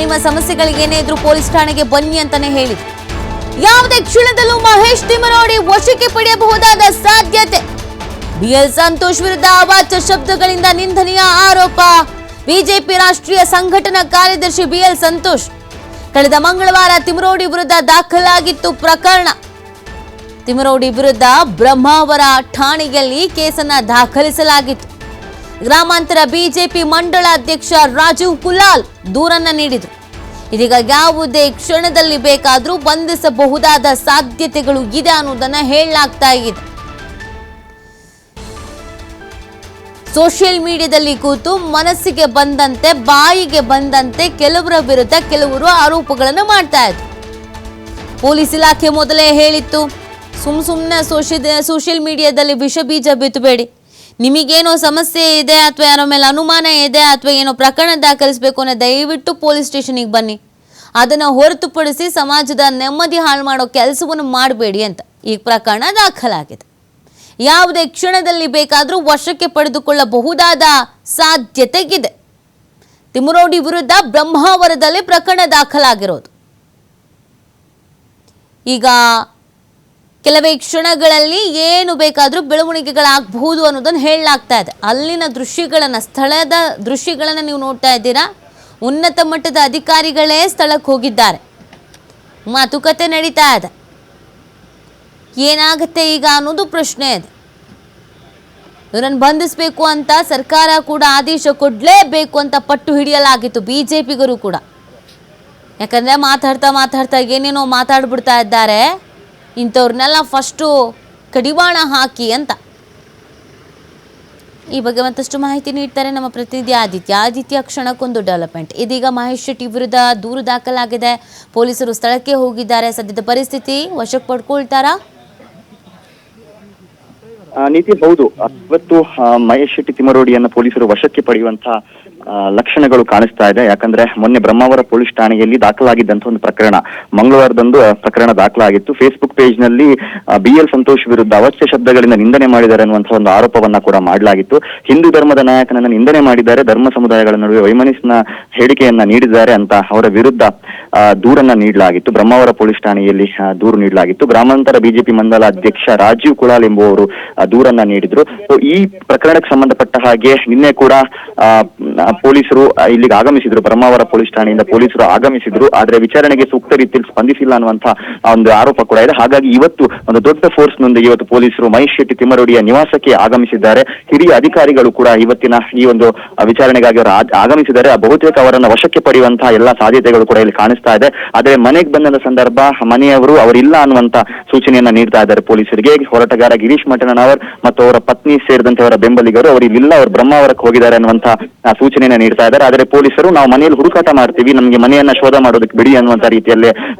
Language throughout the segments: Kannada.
ನಿಮ್ಮ ಸಮಸ್ಯೆಗಳಿಗೆ ಏನೇ ಇದ್ರೂ ಪೊಲೀಸ್ ಠಾಣೆಗೆ ಬನ್ನಿ ಅಂತಾನೆ ಹೇಳಿದ್ರು. ಯಾವುದೇ ಕ್ಷಣದಲ್ಲೂ ಮಹೇಶ್ ತಿಮರೋಡಿ ವಶಕ್ಕೆ ಪಡೆಯಬಹುದಾದ ಸಾಧ್ಯತೆ. ಬಿಎಲ್ ಸಂತೋಷ್ ವಿರುದ್ಧ ಅವಾಚ್ಯ ಶಬ್ದಗಳಿಂದ ನಿಂದನೀಯ ಆರೋಪ. ಬಿಜೆಪಿ ರಾಷ್ಟ್ರೀಯ ಸಂಘಟನಾ ಕಾರ್ಯದರ್ಶಿ ಬಿಎಲ್ ಸಂತೋಷ್ ಕಳೆದ ಮಂಗಳವಾರ ತಿಮರೋಡಿ ವಿರುದ್ಧ ದಾಖಲಾಗಿತ್ತು ಪ್ರಕರಣ. ತಿಮರೋಡಿ ವಿರುದ್ಧ ಬ್ರಹ್ಮಾವರ ಠಾಣೆಯಲ್ಲಿ ಕೇಸನ್ನ ದಾಖಲಿಸಲಾಗಿತ್ತು. ಗ್ರಾಮಾಂತರ ಬಿಜೆಪಿ ಮಂಡಳ ಅಧ್ಯಕ್ಷ ರಾಜೀವ್ ಕುಲಾಲ್ ದೂರನ್ನ ನೀಡಿದರು. ಇದೀಗ ಯಾವುದೇ ಕ್ಷಣದಲ್ಲಿ ಬೇಕಾದರೂ ಬಂಧಿಸಬಹುದಾದ ಸಾಧ್ಯತೆಗಳು ಇದೆ ಅನ್ನೋದನ್ನ ಹೇಳಲಾಗ್ತಾ ಇದೆ. ಸೋಷಿಯಲ್ ಮೀಡಿಯಾದಲ್ಲಿ ಕೂತು ಮನಸ್ಸಿಗೆ ಬಂದಂತೆ ಬಾಯಿಗೆ ಬಂದಂತೆ ಕೆಲವರ ವಿರುದ್ಧ ಕೆಲವರು ಆರೋಪಗಳನ್ನು ಮಾಡ್ತಾ ಇದ್ರು. ಪೊಲೀಸ್ ಇಲಾಖೆ ಮೊದಲೇ ಹೇಳಿತ್ತು, ಸುಮ್ಮನೆ ಸೋಷಿಯಲ್ ಮೀಡಿಯಾದಲ್ಲಿ ವಿಷ ಬೀಜ ಬಿತ್ತಬೇಡಿ. ನಿಮಗೇನೋ ಸಮಸ್ಯೆ ಇದೆ ಅಥವಾ ಯಾರೋ ಮೇಲೆ ಅನುಮಾನ ಇದೆ ಅಥವಾ ಏನೋ ಪ್ರಕರಣ ದಾಖಲಿಸಬೇಕು ಅನ್ನೋ ದಯವಿಟ್ಟು ಪೊಲೀಸ್ ಸ್ಟೇಷನಿಗೆ ಬನ್ನಿ. ಅದನ್ನು ಹೊರತುಪಡಿಸಿ ಸಮಾಜದ ನೆಮ್ಮದಿ ಹಾಳು ಮಾಡೋ ಕೆಲಸವನ್ನು ಮಾಡಬೇಡಿ ಅಂತ ಈ ಪ್ರಕರಣ ದಾಖಲಾಗಿದೆ. ಯಾವುದೇ ಕ್ಷಣದಲ್ಲಿ ಬೇಕಾದರೂ ವಶಕ್ಕೆ ಪಡೆದುಕೊಳ್ಳಬಹುದಾದ ಸಾಧ್ಯತೆ ಇದೆ. ತಿಮರೋಡಿ ವಿರುದ್ಧ ಬ್ರಹ್ಮಾವರದಲ್ಲಿ ಪ್ರಕರಣ ದಾಖಲಾಗಿರೋದು. ಈಗ ಕೆಲವೇ ಕ್ಷಣಗಳಲ್ಲಿ ಏನು ಬೇಕಾದರೂ ಬೆಳವಣಿಗೆಗಳಾಗಬಹುದು ಅನ್ನೋದನ್ನು ಹೇಳಲಾಗ್ತಾ ಇದೆ. ಅಲ್ಲಿನ ದೃಶ್ಯಗಳನ್ನು, ಸ್ಥಳದ ದೃಶ್ಯಗಳನ್ನು ನೀವು ನೋಡ್ತಾ ಇದ್ದೀರಾ. ಉನ್ನತ ಮಟ್ಟದ ಅಧಿಕಾರಿಗಳೇ ಸ್ಥಳಕ್ಕೆ ಹೋಗಿದ್ದಾರೆ. ಮಾತುಕತೆ ನಡೀತಾ ಇದೆ. ಏನಾಗುತ್ತೆ ಈಗ ಅನ್ನೋದು ಪ್ರಶ್ನೆ ಇದೆ. ಇವರನ್ನು ಬಂಧಿಸಬೇಕು ಅಂತ ಸರ್ಕಾರ ಕೂಡ ಆದೇಶ ಕೊಡಲೇಬೇಕು ಅಂತ ಪಟ್ಟು ಹಿಡಿಯಲಾಗಿತ್ತು ಬಿಜೆಪಿಗರು ಕೂಡ. ಯಾಕಂದರೆ ಮಾತಾಡ್ತಾ ಏನೇನೋ ಮಾತಾಡ್ಬಿಡ್ತಾ ಇದ್ದಾರೆ. ಇಂಥವ್ರನ್ನೆಲ್ಲ ಫಸ್ಟು ಕಡಿವಾಣ ಹಾಕಿ ಅಂತ. ಈ ಬಗ್ಗೆ ಮತ್ತಷ್ಟು ಮಾಹಿತಿ ನೀಡ್ತಾರೆ ನಮ್ಮ ಪ್ರತಿನಿಧಿ ಆದಿತ್ಯ. ಕ್ಷಣಕ್ಕೊಂದು ಡೆವಲಪ್ಮೆಂಟ್. ಇದೀಗ ಮಹೇಶ್ ಶೆಟ್ಟಿ ವಿರುದ್ಧ ದೂರು ದಾಖಲಾಗಿದೆ. ಪೊಲೀಸರು ಸ್ಥಳಕ್ಕೆ ಹೋಗಿದ್ದಾರೆ. ಸದ್ಯದ ಪರಿಸ್ಥಿತಿ ವಶಕ್ಕೆ ಪಡ್ಕೊಳ್ತಾರಾ? ನೀತಿ ಹೌದು, ಇವತ್ತು ಮಹೇಶ್ ಶೆಟ್ಟಿ ತಿಮರೋಡಿಯನ್ನು ಪೊಲೀಸರು ವಶಕ್ಕೆ ಪಡೆಯುವಂತಹ ಲಕ್ಷಣಗಳು ಕಾಣಿಸ್ತಾ ಇದೆ. ಯಾಕಂದ್ರೆ ಮೊನ್ನೆ ಬ್ರಹ್ಮಾವರ ಪೊಲೀಸ್ ಠಾಣೆಯಲ್ಲಿ ದಾಖಲಾಗಿದ್ದಂತ ಒಂದು ಪ್ರಕರಣ, ಮಂಗಳವಾರದಂದು ಪ್ರಕರಣ ದಾಖಲಾಗಿತ್ತು. ಫೇಸ್ಬುಕ್ ಪೇಜ್ ನಲ್ಲಿ ಬಿಎಲ್ ಸಂತೋಷ್ ವಿರುದ್ಧ ಅವಾಚ್ಯ ಶಬ್ದಗಳಿಂದ ನಿಂದನೆ ಮಾಡಿದ್ದಾರೆ ಅನ್ನುವಂತಹ ಒಂದು ಆರೋಪವನ್ನ ಕೂಡ ಮಾಡಲಾಗಿತ್ತು. ಹಿಂದೂ ಧರ್ಮದ ನಾಯಕನನ್ನ ನಿಂದನೆ ಮಾಡಿದ್ದಾರೆ, ಧರ್ಮ ಸಮುದಾಯಗಳ ನಡುವೆ ವೈಮನಸ್ಸಿನ ಹೇಳಿಕೆಯನ್ನ ನೀಡಿದ್ದಾರೆ ಅಂತ ಅವರ ವಿರುದ್ಧ ದೂರನ್ನ ನೀಡಲಾಗಿತ್ತು. ಬ್ರಹ್ಮಾವರ ಪೊಲೀಸ್ ಠಾಣೆಯಲ್ಲಿ ದೂರು ನೀಡಲಾಗಿತ್ತು. ಗ್ರಾಮಾಂತರ ಬಿಜೆಪಿ ಮಂಡಲ ಅಧ್ಯಕ್ಷ ರಾಜೀವ್ ಕುಲಾಲ್ ಎಂಬುವರು ದೂರನ್ನ ನೀಡಿದ್ರು. ಈ ಪ್ರಕರಣಕ್ಕೆ ಸಂಬಂಧಪಟ್ಟ ಹಾಗೆ ನಿನ್ನೆ ಕೂಡ ಪೊಲೀಸರು ಇಲ್ಲಿಗೆ ಆಗಮಿಸಿದ್ರು. ಬ್ರಹ್ಮಾವರ ಪೊಲೀಸ್ ಠಾಣೆಯಿಂದ ಪೊಲೀಸರು ಆಗಮಿಸಿದ್ರು. ಆದ್ರೆ ವಿಚಾರಣೆಗೆ ಸೂಕ್ತ ರೀತಿಯಲ್ಲಿ ಸ್ಪಂದಿಸಿಲ್ಲ ಅನ್ನುವಂತ ಒಂದು ಆರೋಪ ಕೂಡ ಇದೆ. ಹಾಗಾಗಿ ಇವತ್ತು ಒಂದು ದೊಡ್ಡ ಫೋರ್ಸ್ ನೊಂದಿಗೆ ಇವತ್ತು ಪೊಲೀಸರು ಮಹೇಶ್ ಶೆಟ್ಟಿ ತಿಮರೋಡಿಯ ನಿವಾಸಕ್ಕೆ ಆಗಮಿಸಿದ್ದಾರೆ. ಹಿರಿಯ ಅಧಿಕಾರಿಗಳು ಕೂಡ ಇವತ್ತಿನ ಈ ಒಂದು ವಿಚಾರಣೆಗಾಗಿ ಅವರು ಆಗಮಿಸಿದ್ದಾರೆ. ಬಹುತೇಕ ಅವರನ್ನ ವಶಕ್ಕೆ ಪಡೆಯುವಂತಹ ಎಲ್ಲಾ ಸಾಧ್ಯತೆಗಳು ಕೂಡ ಇಲ್ಲಿ ಕಾಣಿಸ್ತಾ ಇದೆ. ಆದ್ರೆ ಮನೆಗೆ ಬಂದ ಸಂದರ್ಭ ಮನೆಯವರು ಅವರಿಲ್ಲ ಅನ್ನುವಂತ ಸೂಚನೆಯನ್ನ ನೀಡ್ತಾ ಇದ್ದಾರೆ ಪೊಲೀಸರಿಗೆ. ಹೋರಾಟಗಾರ ಗಿರೀಶ್ ಮಠಣ್ಣನವರ್ ಮತ್ತು ಅವರ ಪತ್ನಿ ಸೇರಿದಂತೆ ಅವರ ಬೆಂಬಲಿಗರು ಅವರು ಇಲ್ಲಿಲ್ಲ, ಅವರು ಬ್ರಹ್ಮಾವರಕ್ಕೆ ಹೋಗಿದ್ದಾರೆ ಅನ್ನುವಂತ ಸೂಚನೆಯನ್ನ ನೀಡ್ತಾ ಇದ್ದಾರೆ. ಆದ್ರೆ ಪೊಲೀಸರು ನಾವು ಮನೆಯಲ್ಲಿ ಹುಡುಕಾಟ ಮಾಡ್ತೀವಿ, ನಮಗೆ ಮನೆಯನ್ನ ಶೋಧ ಮಾಡೋದಕ್ಕೆ ಬಿಡಿ ಅನ್ನುವಂತ ರೀತಿಯಲ್ಲಿ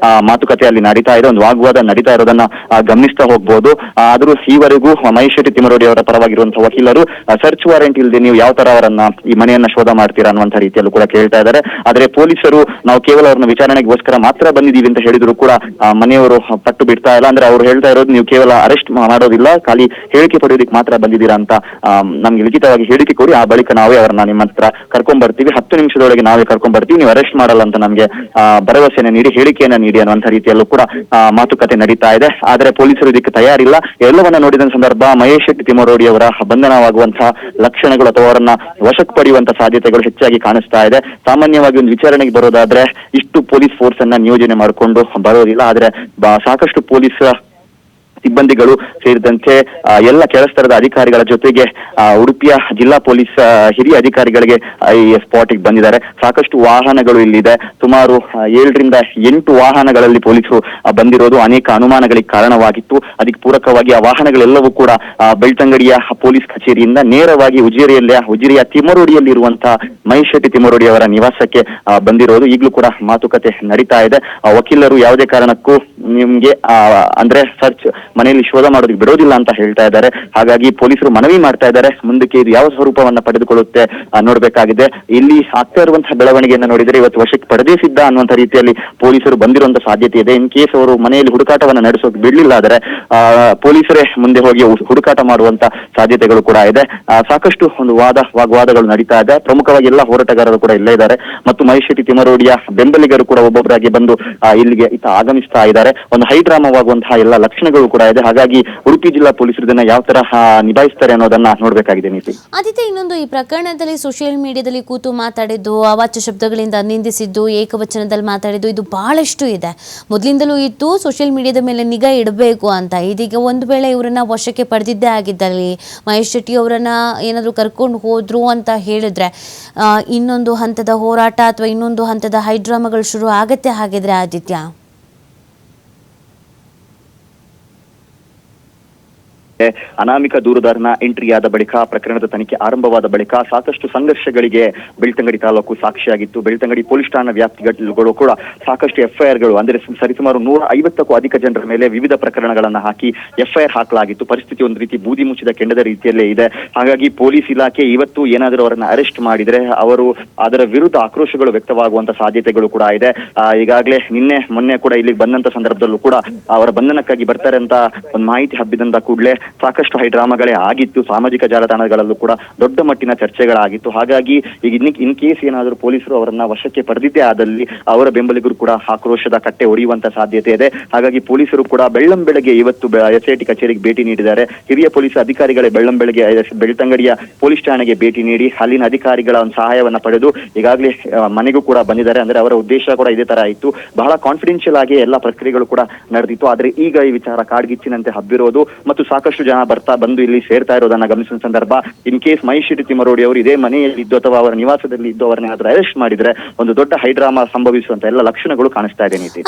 ಮಾತುಕತೆಯಲ್ಲಿ ನಡೀತಾ ಇದೆ. ಒಂದು ವಾಗ್ವಾದ ನಡೀತಾ ಇರೋದನ್ನ ಗಮನಿಸ್ತಾ ಹೋಗ್ಬೋದು. ಆದ್ರೂ ಈವರೆಗೂ ಮಹೇಶ್ ಶೆಟ್ಟಿ ತಿಮರೋಡಿ ಅವರ ಪರವಾಗಿರುವಂತಹ ವಕೀಲರು ಸರ್ಚ್ ವಾರೆಂಟ್ ಇಲ್ಲದೆ ನೀವು ಯಾವ ತರ ಅವರನ್ನ ಈ ಮನೆಯನ್ನ ಶೋಧ ಮಾಡ್ತೀರಾ ಅನ್ನುವಂತ ರೀತಿಯಲ್ಲೂ ಕೂಡ ಕೇಳ್ತಾ ಇದ್ದಾರೆ. ಆದ್ರೆ ಪೊಲೀಸರು ನಾವು ಕೇವಲ ಅವ್ರನ್ನ ವಿಚಾರಣೆಗೋಸ್ಕರ ಮಾತ್ರ ಬಂದಿದ್ದೀವಿ ಅಂತ ಹೇಳಿದ್ರು ಕೂಡ ಮನೆಯವರು ಪಟ್ಟು ಬಿಡ್ತಾ ಇಲ್ಲ. ಅಂದ್ರೆ ಅವ್ರು ಹೇಳ್ತಾ ಇರೋದು ನೀವು ಕೇವಲ ಅರೆಸ್ಟ್ ಮಾಡೋದಿಲ್ಲ, ಖಾಲಿ ಹೇಳಿಕೆ ಪಡೆಯೋದಕ್ಕೆ ಮಾತ್ರ ಬಂದಿದ್ದೀರಾ ಅಂತ ನಮ್ಗೆ ಲಿಖಿತವಾಗಿ ಹೇಳಿಕೆ ಕೊಡಿ, ಆ ಬಳಿಕ ನಾವೇ ಅವರನ್ನ ನಿಮ್ಮ ಹತ್ರ ಕರ್ಕೊಂಡ್ ಬರ್ತೀವಿ, 10 ನಿಮಿಷದೊಳಗೆ ನಾವೇ ಕರ್ಕೊಂಡ್ ಬರ್ತೀವಿ, ನೀವು ಅರೆಸ್ಟ್ ಮಾಡಲ್ಲ ಅಂತ ನಮ್ಗೆ ಭರವಸೆಯನ್ನ ನೀಡಿ, ಹೇಳಿಕೆಯನ್ನ ನೀಡಿ ಅನ್ನುವಂತ ರೀತಿಯಲ್ಲೂ ಕೂಡ ಮಾತುಕತೆ ನಡೀತಾ ಇದೆ. ಆದ್ರೆ ಪೊಲೀಸರು ಇದಕ್ಕೆ ತಯಾರಿಲ್ಲ. ಎಲ್ಲವನ್ನ ನೋಡಿದ ಸಂದರ್ಭ ಮಹೇಶ್ ಶೆಟ್ಟಿ ತಿಮರೋಡಿ ಅವರ ಬಂಧನವಾಗುವಂತಹ ಲಕ್ಷಣಗಳು ಅಥವಾ ಅವರನ್ನ ವಶಕ್ಕೆ ಪಡೆಯುವಂತಹ ಸಾಧ್ಯತೆಗಳು ಹೆಚ್ಚಾಗಿ ಕಾಣಿಸ್ತಾ ಇದೆ. ಸಾಮಾನ್ಯವಾಗಿ ಒಂದು ವಿಚಾರಣೆಗೆ ಬರೋದಾದ್ರೆ ಇಷ್ಟು ಪೊಲೀಸ್ ಫೋರ್ಸ್ ಅನ್ನ ನಿಯೋಜನೆ ಮಾಡಿಕೊಂಡು ಬರೋದಿಲ್ಲ. ಆದ್ರೆ ಸಾಕಷ್ಟು ಪೊಲೀಸ್ ಸಿಬ್ಬಂದಿಗಳು ಸೇರಿದಂತೆ ಎಲ್ಲ ಕೆಲಸದ ಅಧಿಕಾರಿಗಳ ಜೊತೆಗೆ ಉಡುಪಿಯ ಜಿಲ್ಲಾ ಪೊಲೀಸ್ ಹಿರಿಯ ಅಧಿಕಾರಿಗಳಿಗೆ ಈ ಸ್ಪಾಟಿಗೆ ಬಂದಿದ್ದಾರೆ. ಸಾಕಷ್ಟು ವಾಹನಗಳು ಇಲ್ಲಿದೆ. ಸುಮಾರು 7ರಿಂದ 8 ವಾಹನಗಳಲ್ಲಿ ಪೊಲೀಸರು ಬಂದಿರೋದು ಅನೇಕ ಅನುಮಾನಗಳಿಗೆ ಕಾರಣವಾಗಿತ್ತು. ಅದಕ್ಕೆ ಪೂರಕವಾಗಿ ಆ ವಾಹನಗಳೆಲ್ಲವೂ ಕೂಡ ಬೆಳ್ತಂಗಡಿಯ ಪೊಲೀಸ್ ಕಚೇರಿಯಿಂದ ನೇರವಾಗಿ ಉಜಿರೆಯ ತಿಮರೋಡಿಯಲ್ಲಿರುವಂತಹ ಮಹೇಶ್ ಶೆಟ್ಟಿ ತಿಮರೋಡಿ ಅವರ ನಿವಾಸಕ್ಕೆ ಬಂದಿರೋದು. ಈಗಲೂ ಕೂಡ ಮಾತುಕತೆ ನಡೀತಾ ಇದೆ. ವಕೀಲರು ಯಾವುದೇ ಕಾರಣಕ್ಕೂ ನಿಮ್ಗೆ ಅಂದ್ರೆ ಸರ್ಚ್ ಮನೆಯಲ್ಲಿ ಶೋಧ ಮಾಡೋದಕ್ಕೆ ಬಿಡೋದಿಲ್ಲ ಅಂತ ಹೇಳ್ತಾ ಇದ್ದಾರೆ. ಹಾಗಾಗಿ ಪೊಲೀಸರು ಮನವಿ ಮಾಡ್ತಾ ಇದ್ದಾರೆ. ಮುಂದಕ್ಕೆ ಇದು ಯಾವ ಸ್ವರೂಪವನ್ನ ಪಡೆದುಕೊಳ್ಳುತ್ತೆ ನೋಡ್ಬೇಕಾಗಿದೆ. ಇಲ್ಲಿ ಆಗ್ತಾ ಇರುವಂತಹ ಬೆಳವಣಿಗೆಯನ್ನ ನೋಡಿದ್ರೆ ಇವತ್ತು ವಶಕ್ಕೆ ಪಡೆದೇ ಸಿದ್ಧ ಅನ್ನುವಂಥ ರೀತಿಯಲ್ಲಿ ಪೊಲೀಸರು ಬಂದಿರುವಂತಹ ಸಾಧ್ಯತೆ ಇದೆ. ಇನ್ ಕೇಸ್ ಅವರು ಮನೆಯಲ್ಲಿ ಹುಡುಕಾಟವನ್ನ ನಡೆಸೋಕೆ ಬಿಡ್ಲಿಲ್ಲ ಆದರೆ ಪೊಲೀಸರೇ ಮುಂದೆ ಹೋಗಿ ಹುಡುಕಾಟ ಮಾಡುವಂತ ಸಾಧ್ಯತೆಗಳು ಕೂಡ ಇದೆ. ಸಾಕಷ್ಟು ಒಂದು ವಾಗ್ವಾದಗಳು ನಡೀತಾ ಇದೆ. ಪ್ರಮುಖವಾಗಿ ಎಲ್ಲ ಹೋರಾಟಗಾರರು ಕೂಡ ಇಲ್ಲೇ ಇದ್ದಾರೆ ಮತ್ತು ಮಹೇಶ್ ಶೆಟ್ಟಿ ತಿಮರೋಡಿಯ ಬೆಂಬಲಿಗರು ಕೂಡ ಒಬ್ಬೊಬ್ಬರಾಗಿ ಬಂದು ಇಲ್ಲಿಗೆ ಆಗಮಿಸ್ತಾ ಇದ್ದಾರೆ. ಒಂದು ಹೈಡ್ರಾಮವಾಗುವಂತಹ ಎಲ್ಲ ಲಕ್ಷಣಗಳು ಕೂಡ ಇದೆ. ಹಾಗಾಗಿ ಉಡುಪಿ ಜಿಲ್ಲಾ ಪೊಲೀಸರು ಇದನ್ನ ಯಾವ ತರಹ ನಿಭಾಯಿಸ್ತಾರೆ ಅನ್ನೋದನ್ನ ನೋಡ್ಬೇಕಾಗಿದೆ. ನೀತಿ ಆದಿತ್ಯ, ಇನ್ನೊಂದು ಈ ಪ್ರಕರಣದಲ್ಲಿ ಸೋಷಿಯಲ್ ಮೀಡಿಯಾದಲ್ಲಿ ಕೂತು ಮಾತಾಡಿದ್ದು, ಅವಾಚ್ಯ ಶಬ್ದಗಳಿಂದ ನಿಂದಿಸಿದ್ದು, ಏಕವಚನದಲ್ಲಿ ಮಾತಾಡಿದ್ದು ಇದು ಬಹಳಷ್ಟು ಇದೆ. ಮೊದಲಿಂದಲೂ ಇತ್ತು ಸೋಷಿಯಲ್ ಮೀಡಿಯಾದ ಮೇಲೆ ನಿಗಾ ಇಡಬೇಕು ಅಂತ. ಇದೀಗ ಒಂದು ವೇಳೆ ಇವರನ್ನ ವಶಕ್ಕೆ ಪಡೆದಿದ್ದೇ ಆಗಿದ್ದಲ್ಲಿ, ಮಹೇಶ್ ಶೆಟ್ಟಿ ಅವರನ್ನ ಏನಾದರೂ ಕರ್ಕೊಂಡು ಹೋದ್ರು ಅಂತ ಹೇಳಿದ್ರೆ ಇನ್ನೊಂದು ಹಂತದ ಹೋರಾಟ ಅಥವಾ ಇನ್ನೊಂದು ಹಂತದ ಹೈಡ್ರಾಮಾಗಳು ಶುರು ಆಗತ್ತೆ ಹಾಗಿದ್ರೆ ಆದಿತ್ಯ? ಅನಾಮಿಕ ದೂರುದಾರನ ಎಂಟ್ರಿ ಆದ ಬಳಿಕ ಪ್ರಕರಣದ ತನಿಖೆ ಆರಂಭವಾದ ಬಳಿಕ ಸಾಕಷ್ಟು ಸಂಘರ್ಷಗಳಿಗೆ ಬೆಳ್ತಂಗಡಿ ತಾಲೂಕು ಸಾಕ್ಷಿಯಾಗಿತ್ತು. ಬೆಳ್ತಂಗಡಿ ಪೊಲೀಸ್ ಠಾಣಾ ವ್ಯಾಪ್ತಿಗಳು ಕೂಡ ಸಾಕಷ್ಟು ಎಫ್ಐಆರ್ಗಳು ಅಂದ್ರೆ ಸರಿಸುಮಾರು 150ಕ್ಕೂ ಅಧಿಕ ಜನರ ಮೇಲೆ ವಿವಿಧ ಪ್ರಕರಣಗಳನ್ನ ಹಾಕಿ ಎಫ್ಐಆರ್ ಹಾಕಲಾಗಿತ್ತು. ಪರಿಸ್ಥಿತಿ ಒಂದು ರೀತಿ ಬೂದಿ ಮುಚ್ಚಿದ ಕೆಂಡದ ರೀತಿಯಲ್ಲೇ ಇದೆ. ಹಾಗಾಗಿ ಪೊಲೀಸ್ ಇಲಾಖೆ ಇವತ್ತು ಏನಾದರೂ ಅವರನ್ನ ಅರೆಸ್ಟ್ ಮಾಡಿದ್ರೆ ಅವರು ಅದರ ವಿರುದ್ಧ ಆಕ್ರೋಶಗಳು ವ್ಯಕ್ತವಾಗುವಂತ ಸಾಧ್ಯತೆಗಳು ಕೂಡ ಇದೆ. ಈಗಾಗಲೇ ಮೊನ್ನೆ ಕೂಡ ಇಲ್ಲಿಗೆ ಬಂದಂತ ಸಂದರ್ಭದಲ್ಲೂ ಕೂಡ ಅವರ ಬಂಧನಕ್ಕಾಗಿ ಬರ್ತಾರೆ ಅಂತ ಒಂದು ಮಾಹಿತಿ ಹಬ್ಬಿದಂತ ಕೂಡಲೇ ಸಾಕಷ್ಟು ಹೈಡ್ರಾಮಾಗಳೇ ಆಗಿತ್ತು. ಸಾಮಾಜಿಕ ಜಾಲತಾಣಗಳಲ್ಲೂ ಕೂಡ ದೊಡ್ಡ ಮಟ್ಟಿನ ಚರ್ಚೆಗಳಾಗಿತ್ತು. ಹಾಗಾಗಿ ಈಗ ಇನ್ ಕೇಸ್ ಏನಾದರೂ ಪೊಲೀಸರು ಅವರನ್ನ ವಶಕ್ಕೆ ಪಡೆದಿದ್ದೇ ಆದಲ್ಲಿ ಅವರ ಬೆಂಬಲಿಗರು ಕೂಡ ಆಕ್ರೋಶದ ಕಟ್ಟೆ ಒಡೆಯುವಂತ ಸಾಧ್ಯತೆ ಇದೆ. ಹಾಗಾಗಿ ಪೊಲೀಸರು ಕೂಡ ಬೆಳ್ಳಂಬೆಳಗ್ಗೆ ಇವತ್ತು SIT ಕಚೇರಿಗೆ ಭೇಟಿ ನೀಡಿದ್ದಾರೆ. ಹಿರಿಯ ಪೊಲೀಸ್ ಅಧಿಕಾರಿಗಳೇ ಬೆಳ್ಳಂಬೆಳಗ್ಗೆ ಬೆಳ್ತಂಗಡಿಯ ಪೊಲೀಸ್ ಠಾಣೆಗೆ ಭೇಟಿ ನೀಡಿ ಅಲ್ಲಿನ ಅಧಿಕಾರಿಗಳ ಒಂದು ಸಹಾಯವನ್ನ ಪಡೆದು ಈಗಾಗಲೇ ಮನೆಗೂ ಕೂಡ ಬಂದಿದ್ದಾರೆ. ಅಂದ್ರೆ ಅವರ ಉದ್ದೇಶ ಕೂಡ ಇದೇ ತರ ಇತ್ತು. ಬಹಳ ಕಾನ್ಫಿಡೆನ್ಷಿಯಲ್ ಆಗಿ ಎಲ್ಲ ಪ್ರಕ್ರಿಯೆಗಳು ಕೂಡ ನಡೆದಿತ್ತು. ಆದ್ರೆ ಈಗ ಈ ವಿಚಾರ ಕಾಡ್ಗಿಚ್ಚಿನಂತೆ ಹಬ್ಬಿರೋದು ಮತ್ತು ಸಾಕಷ್ಟು ಜನ ಬಂದು ಇಲ್ಲಿ ಸೇರ್ತಾ ಇರೋದನ್ನ ಗಮನಿಸಿದ ಸಂದರ್ಭ ಇನ್ ಕೇಸ್ ಮಹೇಶ್ ಶೆಟ್ಟಿ ತಿಮರೋಡಿ ಅವರು ಇದೇ ಮನೆಯಲ್ಲಿ ಇದ್ದು ಅಥವಾ ಅವರ ನಿವಾಸದಲ್ಲಿ ಇದ್ದು ಅವರನ್ನ ಅರೆಸ್ಟ್ ಮಾಡಿದ್ರೆ ಒಂದು ದೊಡ್ಡ ಹೈಡ್ರಾಮಾ ಸಂಭವಿಸುವಂತ ಎಲ್ಲ ಲಕ್ಷಣಗಳು ಕಾಣಿಸ್ತಾ ಇದೆ. ನೀತಿ